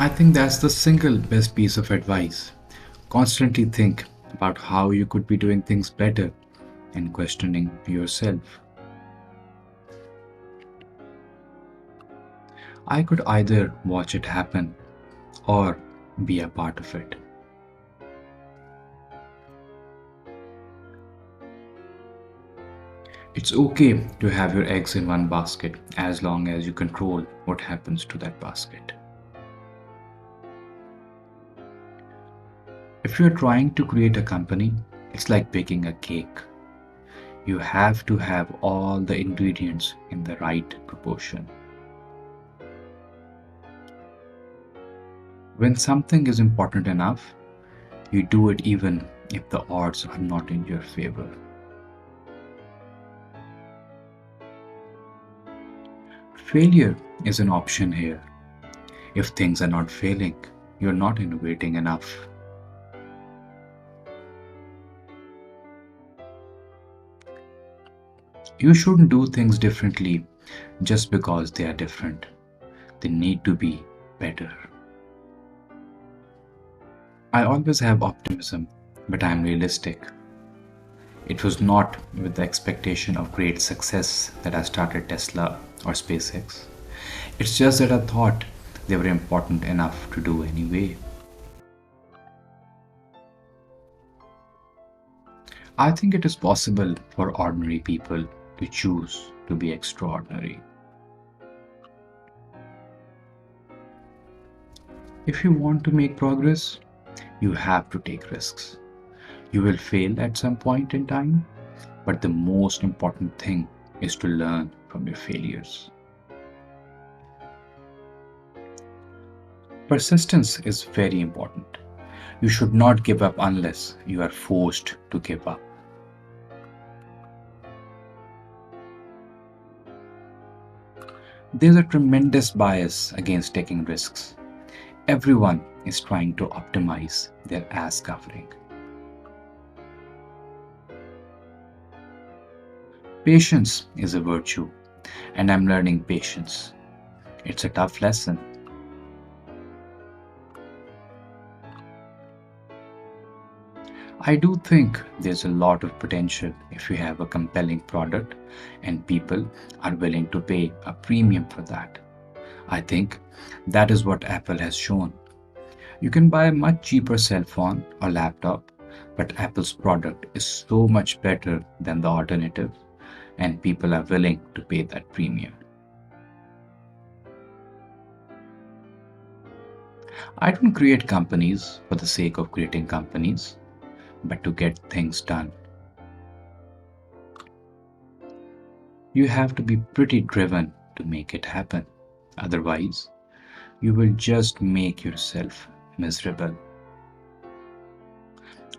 I think that's the single best piece of advice. Constantly think about how you could be doing things better and questioning yourself. I could either watch it happen or be a part of it. It's okay to have your eggs in one basket as long as you control what happens to that basket. If you're trying to create a company, it's like baking a cake. You have to have all the ingredients in the right proportion. When something is important enough, you do it even if the odds are not in your favor. Failure is an option here. If things are not failing, you're not innovating enough. You shouldn't do things differently just because they are different. They need to be better. I always have optimism, but I'm realistic. It was not with the expectation of great success that I started Tesla or SpaceX. It's just that I thought they were important enough to do anyway. I think it is possible for ordinary people to choose to be extraordinary. If you want to make progress, you have to take risks. You will fail at some point in time, but the most important thing is to learn from your failures. Persistence is very important. You should not give up unless you are forced to give up. There's a tremendous bias against taking risks. Everyone is trying to optimize their ass covering. Patience is a virtue, and I'm learning patience. It's a tough lesson. I do think there's a lot of potential if you have a compelling product and people are willing to pay a premium for that. I think that is what Apple has shown. You can buy a much cheaper cell phone or laptop, but Apple's product is so much better than the alternative, and people are willing to pay that premium. I don't create companies for the sake of creating companies, but to get things done. You have to be pretty driven to make it happen. Otherwise, you will just make yourself miserable.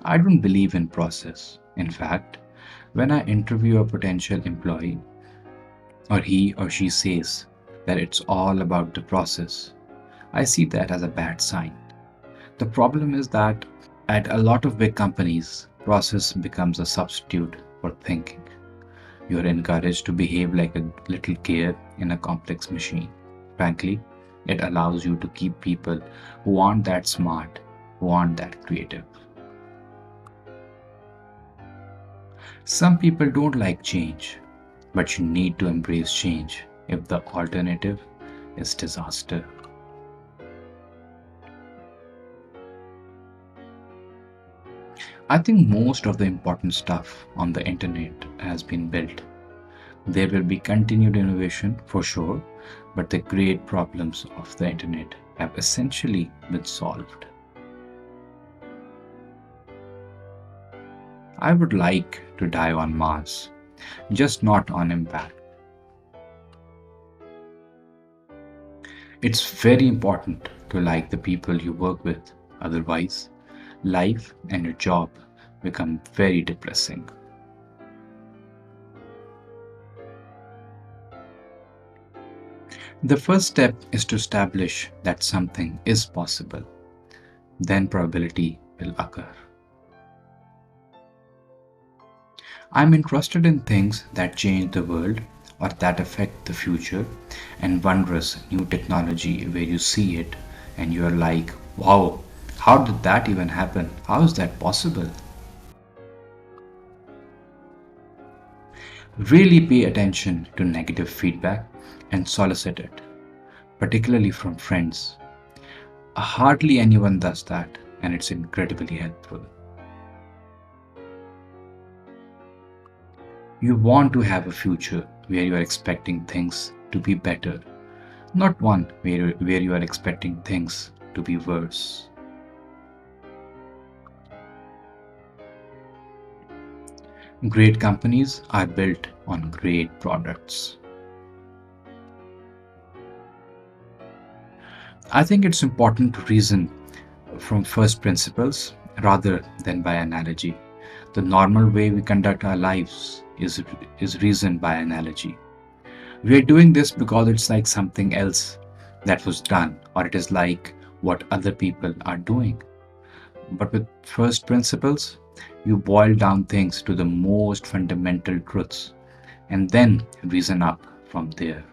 I don't believe in process. In fact, when I interview a potential employee, or he or she says that it's all about the process, I see that as a bad sign. The problem is that at a lot of big companies, process becomes a substitute for thinking. You're encouraged to behave like a little gear in a complex machine. Frankly, it allows you to keep people who aren't that smart, who aren't that creative. Some people don't like change, but you need to embrace change if the alternative is disaster. I think most of the important stuff on the internet has been built. There will be continued innovation for sure, but the great problems of the internet have essentially been solved. I would like to die on Mars, just not on impact. It's very important to like the people you work with, otherwise, life and your job become very depressing. The first step is to establish that something is possible, then probability will occur. I'm interested in things that change the world or that affect the future, and wondrous new technology where you see it And you're like, wow, how did that even happen? How is that possible? Really pay attention to negative feedback and solicit it, particularly from friends. Hardly anyone does that, and it's incredibly helpful. You want to have a future where you are expecting things to be better, not one where you are expecting things to be worse. Great companies are built on great products. I think it's important to reason from first principles rather than by analogy. The normal way we conduct our lives is reason by analogy. We are doing this because it's like something else that was done, or it is like what other people are doing. But with first principles, you boil down things to the most fundamental truths and then reason up from there.